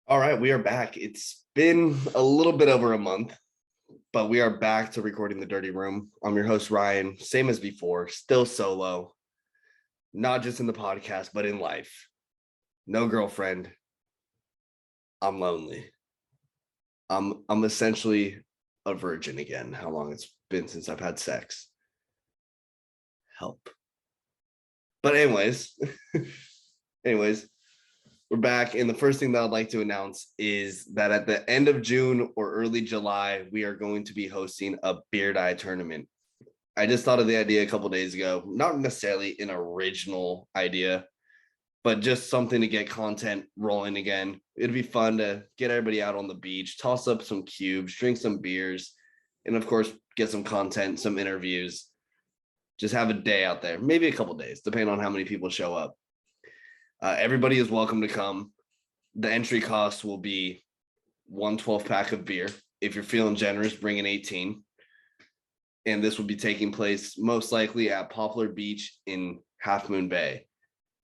All right, we are back. It's been a little bit over a month, but we are back to recording the Dirty Room. I'm your host, Ryan, same as before, still solo, not just in the podcast, but in life. No girlfriend. I'm lonely. I'm essentially a virgin again. How long it's been since I've had sex. Help. But anyways, we're back. And the first thing that I'd like to announce is that at the end of June or early July, we are going to be hosting a beard eye tournament. I just thought of the idea a couple days ago, not necessarily an original idea, but just something to get content rolling again. It'd be fun to get everybody out on the beach, toss up some cubes, drink some beers, and of course, get some content, some interviews. Just have a day out there, maybe a couple days, depending on how many people show up. Everybody is welcome to come. The entry cost will be 1 12-pack of beer. If you're feeling generous, bring an 18. And this will be taking place most likely at Poplar Beach in Half Moon Bay.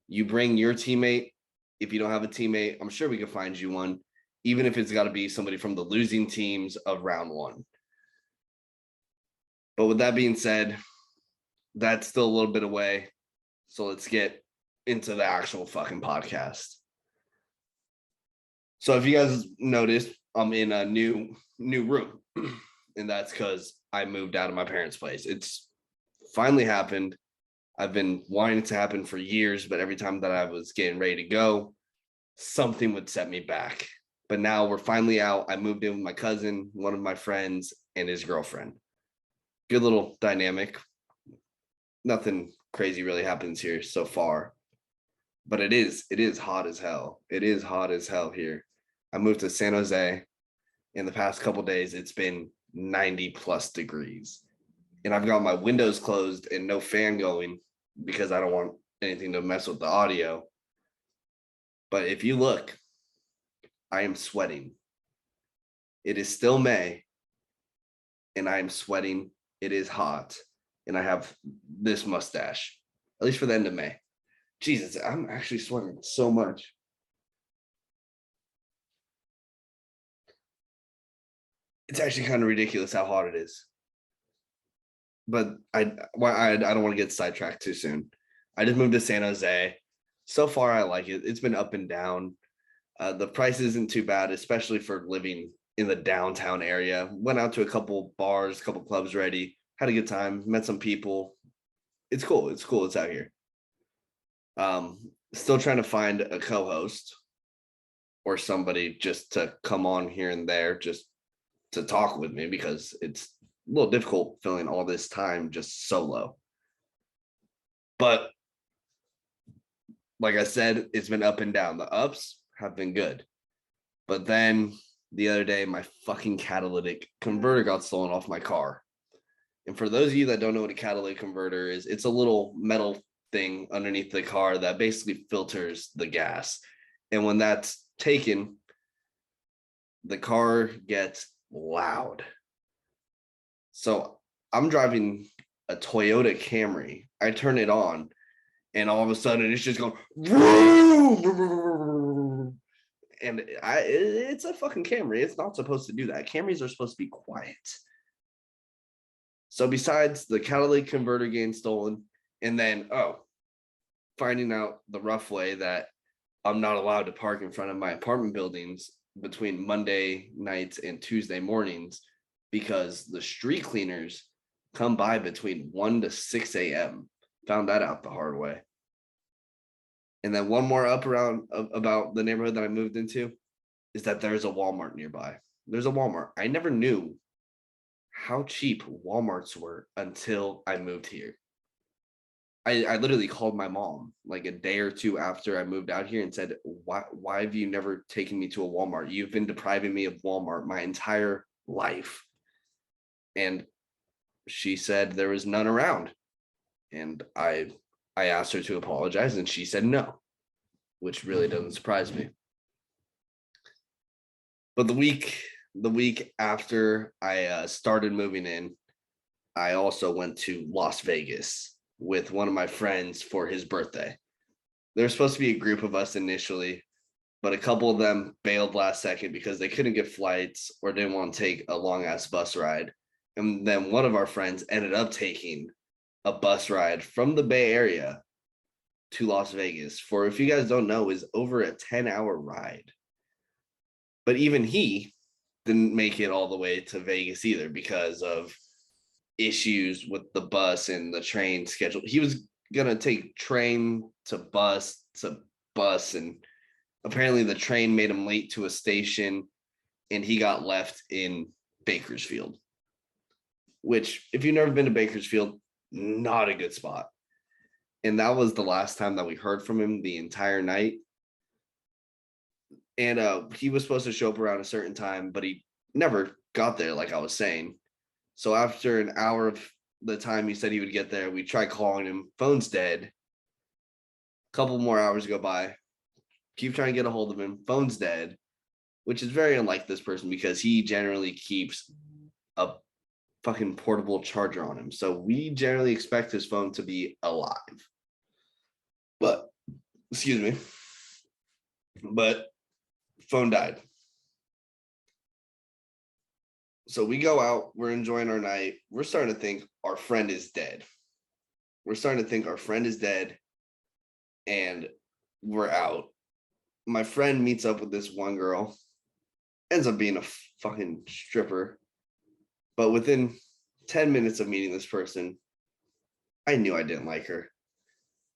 You bring your teammate. If you don't have a teammate, I'm sure we can find you one, even if it's got to be somebody from the losing teams of round one. But with that being said, that's still a little bit away. So let's get into the actual fucking podcast. So if you guys noticed, I'm in a new room, and that's because I moved out of my parents' place. It's finally happened. I've been wanting it to happen for years, but every time that I was getting ready to go, something would set me back. But now we're finally out. I moved in with my cousin, one of my friends, and his girlfriend. Good little dynamic. Nothing crazy really happens here so far. But it is hot as hell. It is hot as hell here. I moved to San Jose. In the past couple days, it's been 90 plus degrees. And I've got my windows closed and no fan going because I don't want anything to mess with the audio. But if you look, I am sweating. It is still May, and I am sweating. It is hot, and I have this mustache, at least for the end of May. Jesus, I'm actually sweating so much. It's actually kind of ridiculous how hot it is. But I don't want to get sidetracked too soon. I just moved to San Jose. So far, I like it. It's been up and down. The price isn't too bad, especially for living in the downtown area. Went out to a couple bars, a couple clubs already. Had a good time. Met some people. It's cool. It's cool. It's out here. Still trying to find a co-host or somebody just to come on here and there, just to talk with me, because it's a little difficult filling all this time just solo. But like I said, it's been up and down. The ups have been good. But then the other day, my fucking catalytic converter got stolen off my car. And for those of you that don't know what a catalytic converter is, it's a little metal thing underneath the car that basically filters the gas. And when that's taken, the car gets loud. So I'm driving a Toyota Camry. I turn it on, and all of a sudden it's just going, and it's a fucking Camry. It's not supposed to do that. Camrys are supposed to be quiet. So besides the catalytic converter getting stolen, and then finding out the rough way that I'm not allowed to park in front of my apartment buildings between Monday nights and Tuesday mornings because the street cleaners come by between 1 to 6 a.m. Found that out the hard way. And then one more up around about the neighborhood that I moved into is that there's a Walmart nearby. There's a Walmart. I never knew how cheap Walmarts were until I moved here. I literally called my mom like a day or two after I moved out here and said, why have you never taken me to a Walmart? You've been depriving me of Walmart my entire life. And she said there was none around. And I asked her to apologize, and she said no, which really doesn't surprise me. But the week after I started moving in, I also went to Las Vegas with one of my friends for his birthday. There was supposed to be a group of us initially, but a couple of them bailed last second because they couldn't get flights or didn't want to take a long ass bus ride. And then one of our friends ended up taking a bus ride from the Bay Area to Las Vegas for, if you guys don't know, is over a 10-hour ride. But even he didn't make it all the way to Vegas either because of issues with the bus and the train schedule. He was gonna take train to bus, and apparently the train made him late to a station and he got left in Bakersfield, which, if you've never been to Bakersfield, not a good spot. And that was the last time that we heard from him the entire night. And he was supposed to show up around a certain time, but he never got there, like I was saying. So after an hour of the time he said he would get there, we tried calling him. Phone's dead. A couple more hours go by. Keep trying to get a hold of him. Phone's dead, which is very unlike this person because he generally keeps a fucking portable charger on him. So we generally expect his phone to be alive. But, excuse me. But phone died. So we go out, we're enjoying our night. We're starting to think our friend is dead. And we're out. My friend meets up with this one girl, ends up being a fucking stripper. But within 10 minutes of meeting this person, I knew I didn't like her.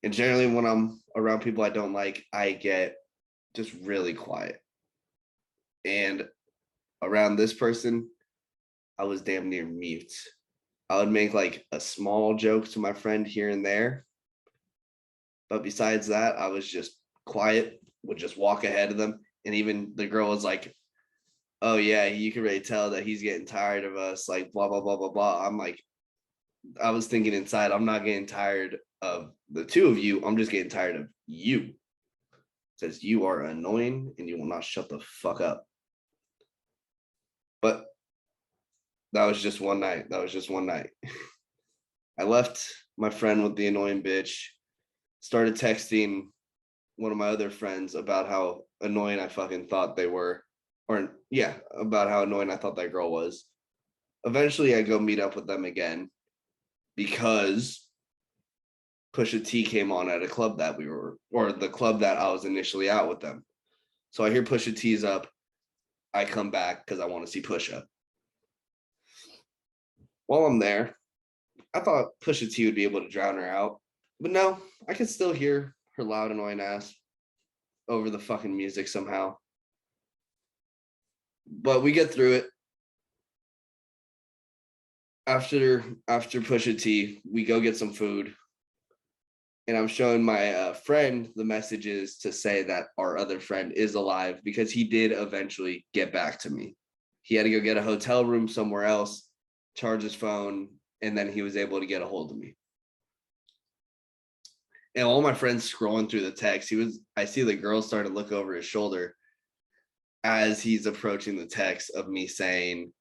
And generally when I'm around people I don't like, I get just really quiet. And around this person, I was damn near mute. I would make like a small joke to my friend here and there. But besides that, I was just quiet, would just walk ahead of them. And even the girl was like, oh yeah, you can really tell that he's getting tired of us, like blah, blah, blah, blah, blah. I'm like, I was thinking inside, I'm not getting tired of the two of you. I'm just getting tired of you. Because you are annoying and you will not shut the fuck up. But that was just one night. I left my friend with the annoying bitch, started texting one of my other friends about how annoying I fucking thought they were. About how annoying I thought that girl was. Eventually, I go meet up with them again because Pusha T came on at a club that the club that I was initially out with them. So I hear Pusha T's up. I come back because I want to see Pusha. While I'm there, I thought Pusha T would be able to drown her out. But no, I can still hear her loud, annoying ass over the fucking music somehow. But we get through it. After Pusha T, we go get some food. And I'm showing my friend the messages to say that our other friend is alive because he did eventually get back to me. He had to go get a hotel room somewhere else, charge his phone, and then he was able to get a hold of me. And all my friends scrolling through the text, I see the girl start to look over his shoulder as he's approaching the text of me saying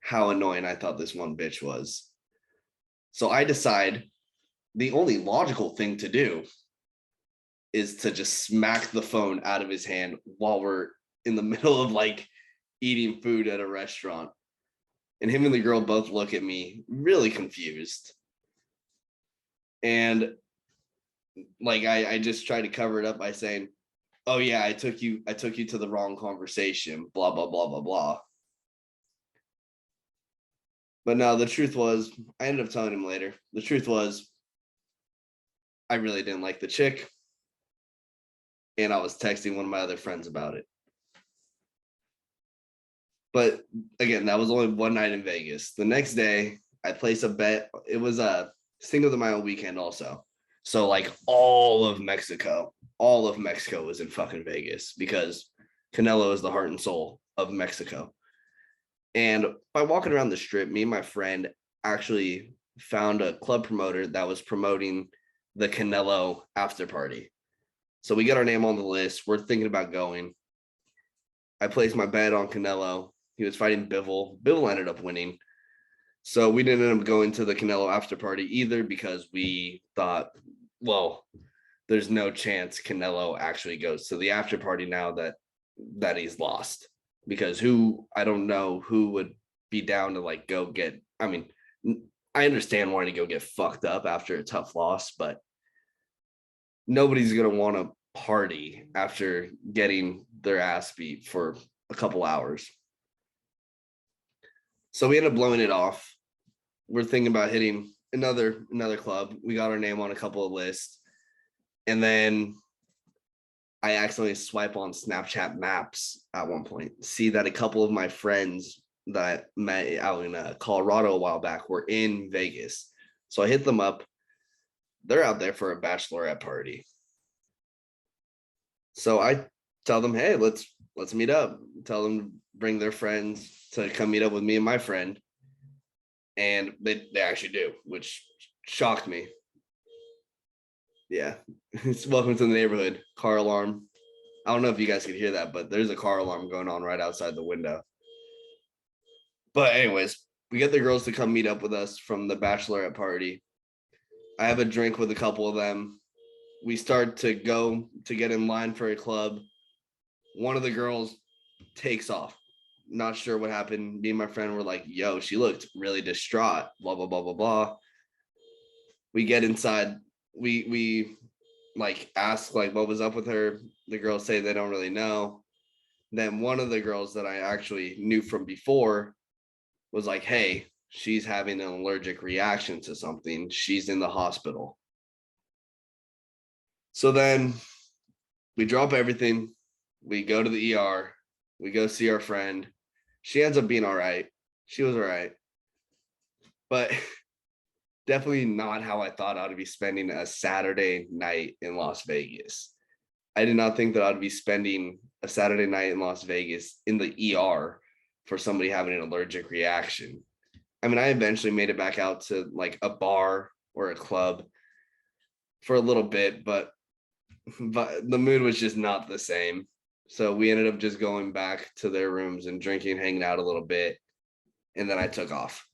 how annoying I thought this one bitch was. So I decide the only logical thing to do is to just smack the phone out of his hand while we're in the middle of like eating food at a restaurant. And him and the girl both look at me really confused. And like I just tried to cover it up by saying, oh yeah, I took you to the wrong conversation, blah, blah, blah, blah, blah. But no, the truth was, I ended up telling him later. The truth was, I really didn't like the chick. And I was texting one of my other friends about it. But again, that was only one night in Vegas. The next day, I placed a bet. It was a Cinco de Mayo weekend also. So like all of Mexico was in fucking Vegas because Canelo is the heart and soul of Mexico. And by walking around the strip, me and my friend actually found a club promoter that was promoting the Canelo after party. So we got our name on the list. We're thinking about going. I placed my bet on Canelo. He was fighting Bivol. Bivol ended up winning. So we didn't end up going to the Canelo after party either because we thought, well, there's no chance Canelo actually goes to the after party now that that he's lost, because I don't know who would be down to like go get. I mean, I understand wanting to go get fucked up after a tough loss, but nobody's gonna want to party after getting their ass beat for a couple hours. So we ended up blowing it off. We're thinking about hitting another club. We got our name on a couple of lists, and then I accidentally swipe on Snapchat Maps at one point, see that a couple of my friends that I met out in Colorado a while back were in Vegas. So I hit them up. They're out there for a bachelorette party. So I tell them, hey, let's meet up. Tell them to bring their friends to come meet up with me and my friend. And they actually do, which shocked me. Yeah. It's welcome to the neighborhood. Car alarm. I don't know if you guys could hear that, but there's a car alarm going on right outside the window. But anyways, we get the girls to come meet up with us from the bachelorette party. I have a drink with a couple of them. We start to go to get in line for a club. One of the girls takes off. Not sure what happened. Me and my friend were like, yo, she looked really distraught, blah, blah, blah, blah, blah. We get inside. We like ask like what was up with her. The girls say they don't really know. Then one of the girls that I actually knew from before was like, hey, she's having an allergic reaction to something. She's in the hospital. So then we drop everything. We go to the ER. We go see our friend. She ends up being all right. She was all right. But definitely not how I thought I'd be spending a Saturday night in Las Vegas. I did not think that I'd be spending a Saturday night in Las Vegas in the ER for somebody having an allergic reaction. I mean, I eventually made it back out to like a bar or a club for a little bit, but the mood was just not the same. So we ended up just going back to their rooms and drinking, hanging out a little bit. And then I took off.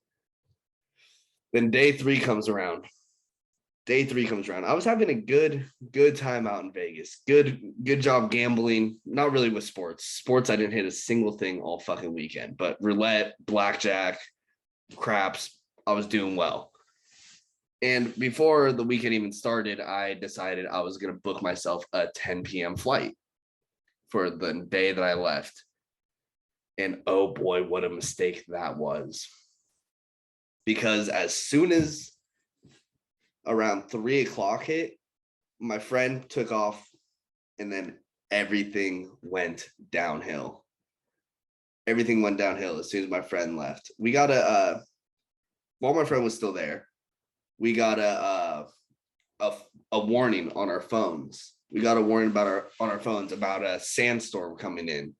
Then day three comes around. I was having a good time out in Vegas. Good job gambling. Not really with sports. I didn't hit a single thing all fucking weekend, but roulette, blackjack, craps, I was doing well. And before the weekend even started, I decided I was going to book myself a 10 p.m. flight for the day that I left. And oh boy, what a mistake that was. Because as soon as around 3:00 hit, my friend took off, and then everything went downhill. Everything went downhill as soon as my friend left. We got while my friend was still there, we got a warning on our phones. We got a warning on our phones about a sandstorm coming in.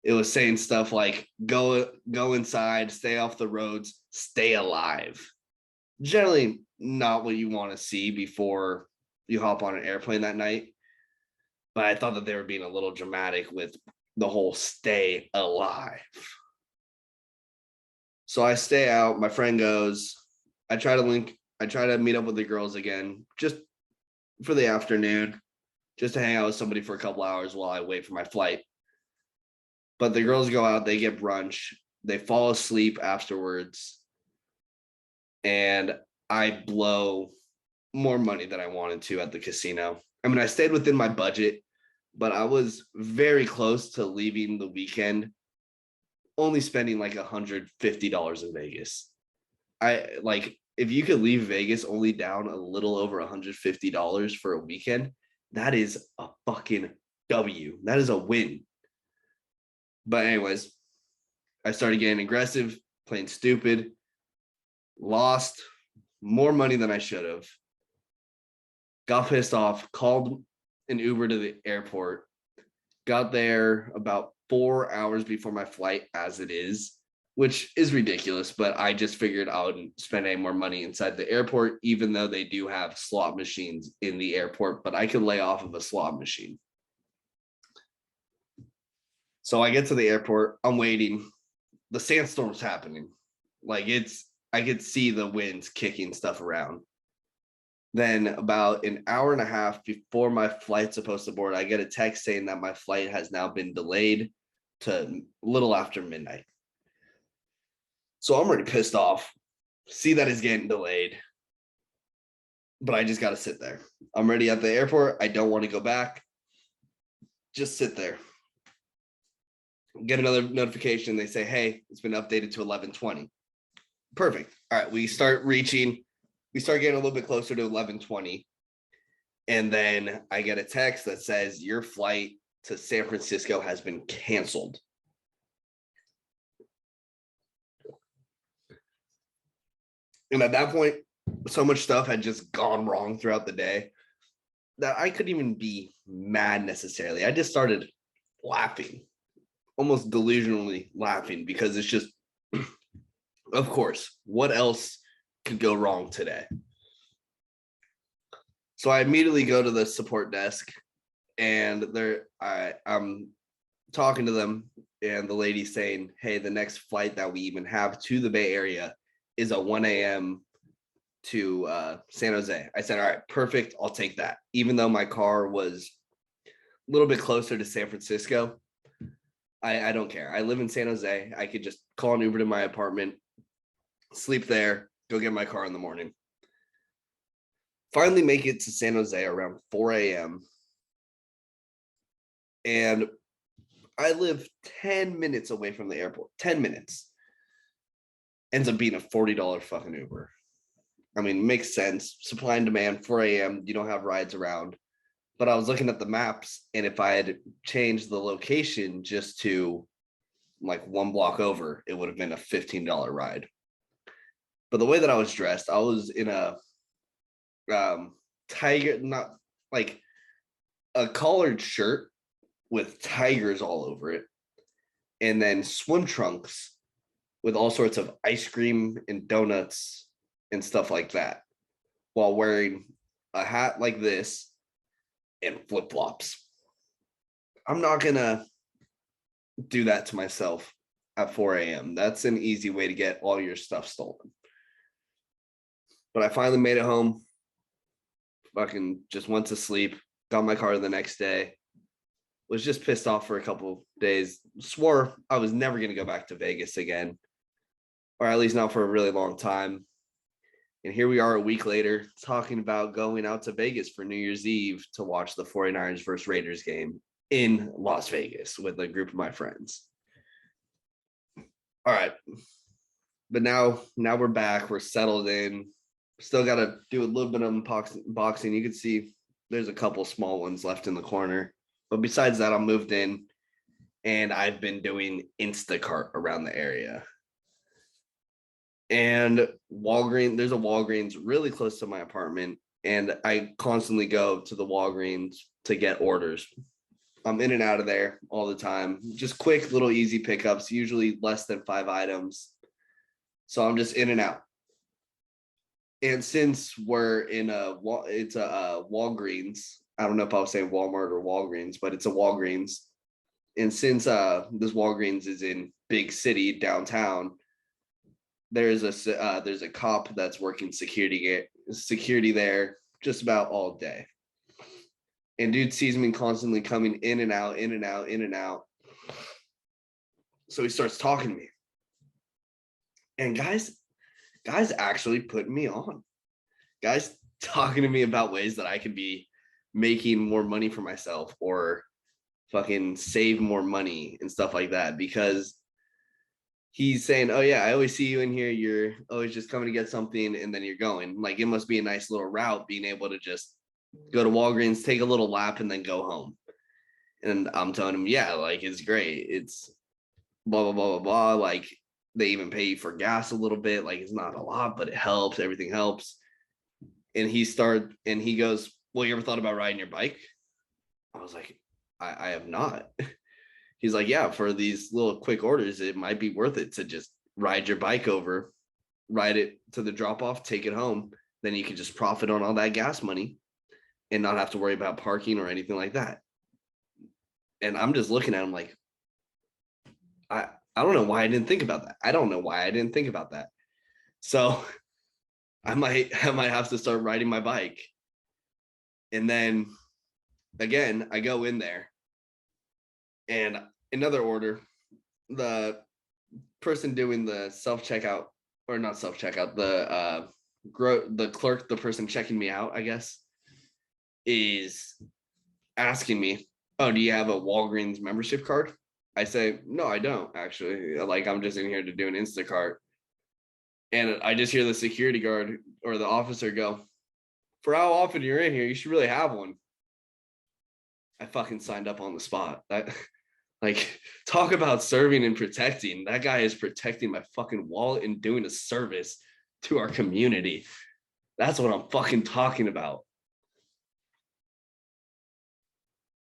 It was saying stuff like go inside, stay off the roads, stay alive. Generally not what you want to see before you hop on an airplane that night. But I thought that they were being a little dramatic with the whole stay alive. So I stay out. My friend goes. I try to meet up with the girls again, just for the afternoon, just to hang out with somebody for a couple hours while I wait for my flight. But the girls go out, they get brunch, they fall asleep afterwards, and I blow more money than I wanted to at the casino. I mean, I stayed within my budget, but I was very close to leaving the weekend only spending like $150 in Vegas. If you could leave Vegas only down a little over $150 for a weekend, that is a fucking W. That is a win. But anyways, I started getting aggressive, playing stupid, lost more money than I should have, got pissed off, called an Uber to the airport, got there about 4 hours before my flight as it is, which is ridiculous, but I just figured I wouldn't spend any more money inside the airport, even though they do have slot machines in the airport, but I could lay off of a slot machine. So I get to the airport, I'm waiting. The sandstorm's happening. I could see the winds kicking stuff around. Then about an hour and a half before my flight's supposed to board, I get a text saying that my flight has now been delayed to a little after midnight. So I'm already pissed off. See that it's getting delayed, but I just got to sit there. I'm ready at the airport. I don't want to go back. Just sit there. Get another notification. They say, hey, it's been updated to 11:20. Perfect. All right, we start getting a little bit closer to 11:20. And then I get a text that says your flight to San Francisco has been canceled. And at that point, so much stuff had just gone wrong throughout the day that I couldn't even be mad necessarily. I just started laughing, almost delusionally laughing, because it's just, of course, what else could go wrong today? So I immediately go to the support desk, and I'm talking to them, and the lady's saying, hey, the next flight that we even have to the Bay Area is a 1 a.m. to San Jose. I said, all right, perfect. I'll take that. Even though my car was a little bit closer to San Francisco, I don't care. I live in San Jose. I could just call an Uber to my apartment, sleep there, go get my car in the morning. Finally make it to San Jose around 4 a.m. And I live 10 minutes away from the airport. 10 minutes. Ends up being a $40 fucking Uber. I mean, makes sense. Supply and demand, 4 a.m. You don't have rides around. But I was looking at the maps, and if I had changed the location just to like one block over, it would have been a $15 ride. But the way that I was dressed, I was in a tiger, not like a collared shirt with tigers all over it, and then swim trunks with all sorts of ice cream and donuts and stuff like that, while wearing a hat like this and flip-flops. I'm not gonna do that to myself at 4 a.m. That's an easy way to get all your stuff stolen. But I finally made it home. Fucking just went to sleep, got my car the next day, was just pissed off for a couple days, swore I was never going to go back to Vegas again, or at least not for a really long time. And here we are a week later talking about going out to Vegas for New Year's Eve to watch the 49ers versus Raiders game in Las Vegas with a group of my friends. All right. But now we're back. We're settled in. Still got to do a little bit of boxing. You can see there's a couple small ones left in the corner. But besides that, I'm moved in, and I've been doing Instacart around the area. And there's a Walgreens really close to my apartment, and I constantly go to the Walgreens to get orders. I'm in and out of there all the time. Just quick little easy pickups, usually less than 5 items. So I'm just in and out. And since we're in it's a Walgreens, I don't know if I'll say Walmart or Walgreens, but it's a Walgreens. And since this Walgreens is in big city downtown, there's a cop that's working security there just about all day. And dude sees me constantly coming in and out, in and out, in and out. So he starts talking to me. And guys actually putting me on. Guys talking to me about ways that I could be making more money for myself or fucking save more money and stuff like that, because he's saying, oh yeah, I always see you in here. You're always just coming to get something and then you're going. Like, it must be a nice little route being able to just go to Walgreens, take a little lap, and then go home. And I'm telling him, yeah, like, it's great. It's blah, blah, blah, blah, blah. Like, they even pay you for gas a little bit. Like, it's not a lot, but it helps. Everything helps. And he goes, well, you ever thought about riding your bike? I was like, I have not. He's like, yeah, for these little quick orders, it might be worth it to just ride your bike over, ride it to the drop off, take it home. Then you can just profit on all that gas money and not have to worry about parking or anything like that. And I'm just looking at him like, I don't know why I didn't think about that. I don't know why I didn't think about that. So I might have to start riding my bike. And then again, I go in there, and another order, the person doing the self checkout, or not self checkout, the clerk, the person checking me out, I guess, is asking me, "Oh, do you have a Walgreens membership card?" I say, "No, I don't actually. Like, I'm just in here to do an Instacart." And I just hear the security guard or the officer go, "For how often you're in here, you should really have one." I fucking signed up on the spot. That, like, talk about serving and protecting. That guy is protecting my fucking wallet and doing a service to our community. That's what I'm fucking talking about.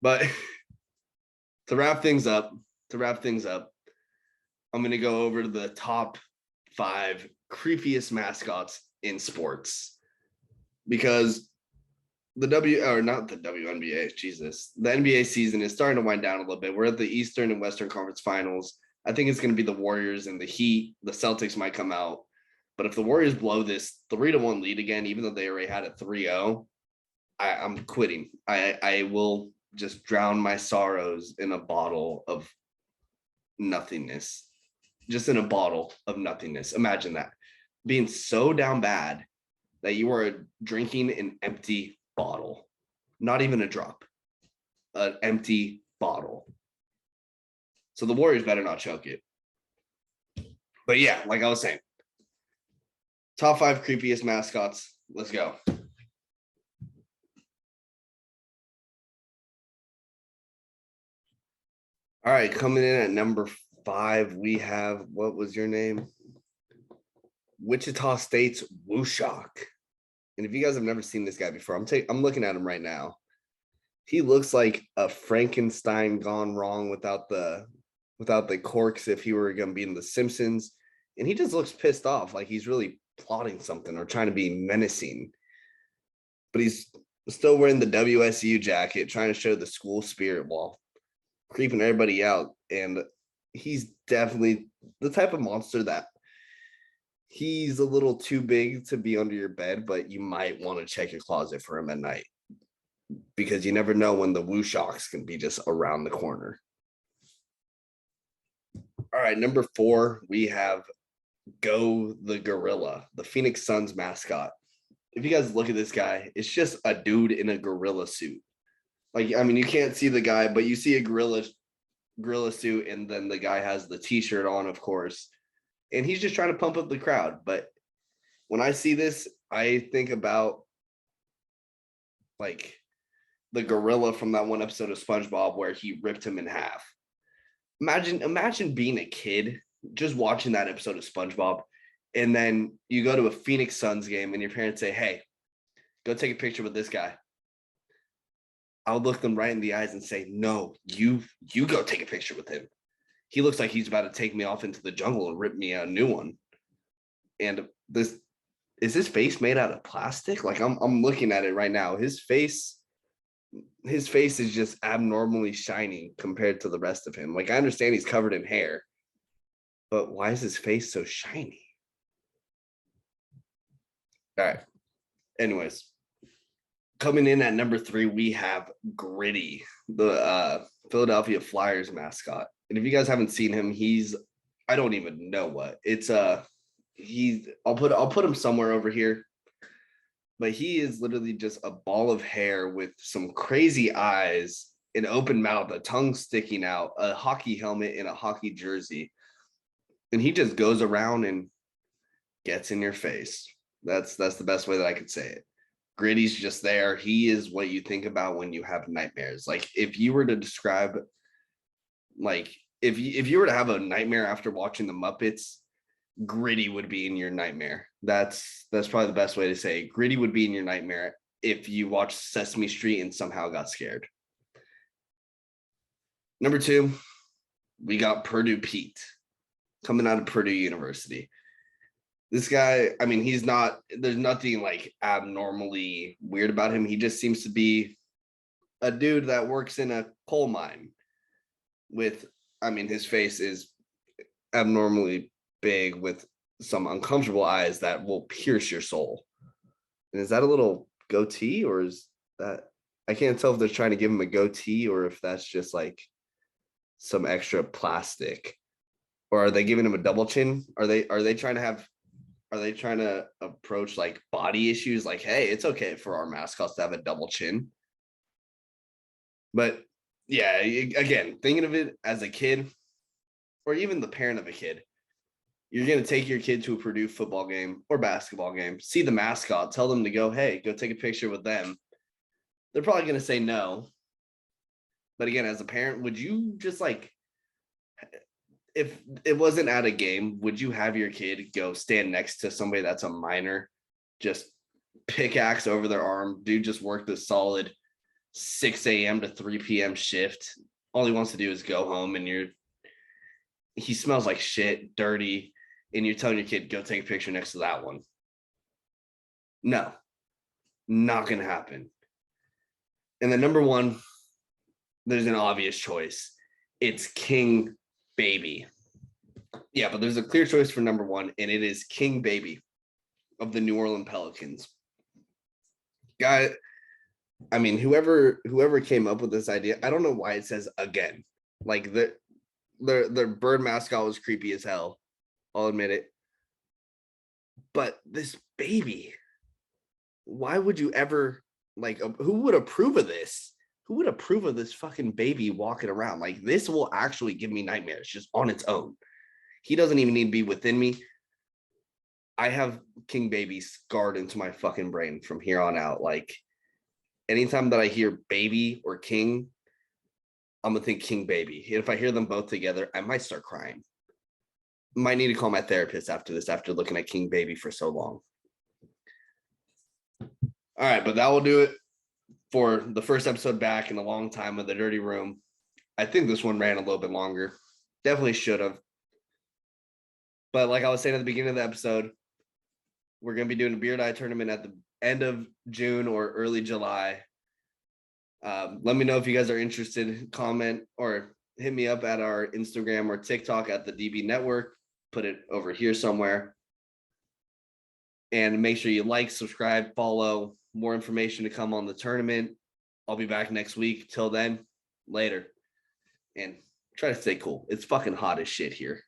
But to wrap things up, I'm going to go over to the top 5 creepiest mascots in sports, because the WNBA, Jesus, the NBA season is starting to wind down a little bit. We're at the Eastern and Western Conference Finals. I think it's going to be the Warriors and the Heat. The Celtics might come out, but if the Warriors blow this 3-1 lead again, even though they already had a 3-0, I'm quitting. I will just drown my sorrows in a bottle of nothingness. Just in a bottle of nothingness. Imagine that. Being so down bad that you are drinking an empty bottle. Not even a drop. An empty bottle. So the Warriors better not choke it. But yeah, like I was saying, top 5 creepiest mascots. Let's go. All right, coming in at number 5, we have, what was your name? Wichita State's Wooshock. And if you guys have never seen this guy before, I'm looking at him right now. He looks like a Frankenstein gone wrong without the corks, if he were going to be in The Simpsons. And he just looks pissed off, like he's really plotting something or trying to be menacing. But he's still wearing the WSU jacket, trying to show the school spirit while creeping everybody out. And he's definitely the type of monster that he's a little too big to be under your bed, but you might want to check your closet for him at night, because you never know when the Wooshocks can be just around the corner. All right, number 4, we have Go the Gorilla, the Phoenix Suns mascot. If you guys look at this guy, it's just a dude in a gorilla suit. Like, I mean, you can't see the guy, but you see a gorilla suit, and then the guy has the t-shirt on, of course, and he's just trying to pump up the crowd. But when I see this, I think about like the gorilla from that one episode of SpongeBob where he ripped him in half. Imagine being a kid just watching that episode of SpongeBob, and then you go to a Phoenix Suns game and your parents say, "Hey, go take a picture with this guy." I would look them right in the eyes and say, "No, you go take a picture with him. He looks like he's about to take me off into the jungle and rip me a new one." And this is his face made out of plastic? Like, I'm looking at it right now. His face is just abnormally shiny compared to the rest of him. Like, I understand he's covered in hair, but why is his face so shiny? All right. Anyways, coming in at number 3, we have Gritty, the Philadelphia Flyers mascot. And if you guys haven't seen him, I don't even know what. It's I'll put him somewhere over here. But he is literally just a ball of hair with some crazy eyes, an open mouth, a tongue sticking out, a hockey helmet, and a hockey jersey. And he just goes around and gets in your face. That's the best way that I could say it. Gritty's just there. He is what you think about when you have nightmares. Like, if you were to describe, like, if you were to have a nightmare after watching the Muppets, Gritty would be in your nightmare. That's probably the best way to say it. Gritty would be in your nightmare if you watched Sesame Street and somehow got scared. Number 2, we got Purdue Pete, coming out of Purdue University. This guy, I mean, there's nothing like abnormally weird about him. He just seems to be a dude that works in a coal mine his face is abnormally big with some uncomfortable eyes that will pierce your soul. And is that a little goatee or is that I can't tell if they're trying to give him a goatee or if that's just like some extra plastic. Or are they giving him a double chin? Are they trying to have are they trying to approach like body issues like, hey, it's okay for our mascots to have a double chin? But yeah, again, thinking of it as a kid or even the parent of a kid, you're going to take your kid to a Purdue football game or basketball game, see the mascot, tell them to go, hey, go take a picture with them. They're probably going to say no. But again, as a parent, would you just like, if it wasn't at a game, would you have your kid go stand next to somebody that's a minor, just pickaxe over their arm, dude just worked a solid 6 a.m. to 3 p.m. shift. All he wants to do is go home and he smells like shit, dirty, and you're telling your kid, go take a picture next to that one. No, not going to happen. And then number one, there's an obvious choice. It's King Baby. Yeah, but there's a clear choice for number one, and it is King Baby of the New Orleans Pelicans. Guy, I mean, whoever came up with this idea, I don't know why it says again. Like their bird mascot was creepy as hell. I'll admit it. But this baby, why would you ever like who would approve of this? Who would approve of this fucking baby walking around? Like this will actually give me nightmares just on its own. He doesn't even need to be within me. I have King Baby scarred into my fucking brain from here on out. Like anytime that I hear baby or king, I'm gonna think King Baby. If I hear them both together, I might start crying. Might need to call my therapist after this, after looking at King Baby for so long. All right, but that will do it for the first episode back in a long time of the Dirty Room. I think this one ran a little bit longer. Definitely should have. But like I was saying at the beginning of the episode, we're going to be doing a beard eye tournament at the end of June or early July. Let me know if you guys are interested. Comment or hit me up at our Instagram or TikTok at the DB Network. Put it over here somewhere. And make sure you like, subscribe, follow. More information to come on the tournament. I'll be back next week. Till then, later. And try to stay cool. It's fucking hot as shit here.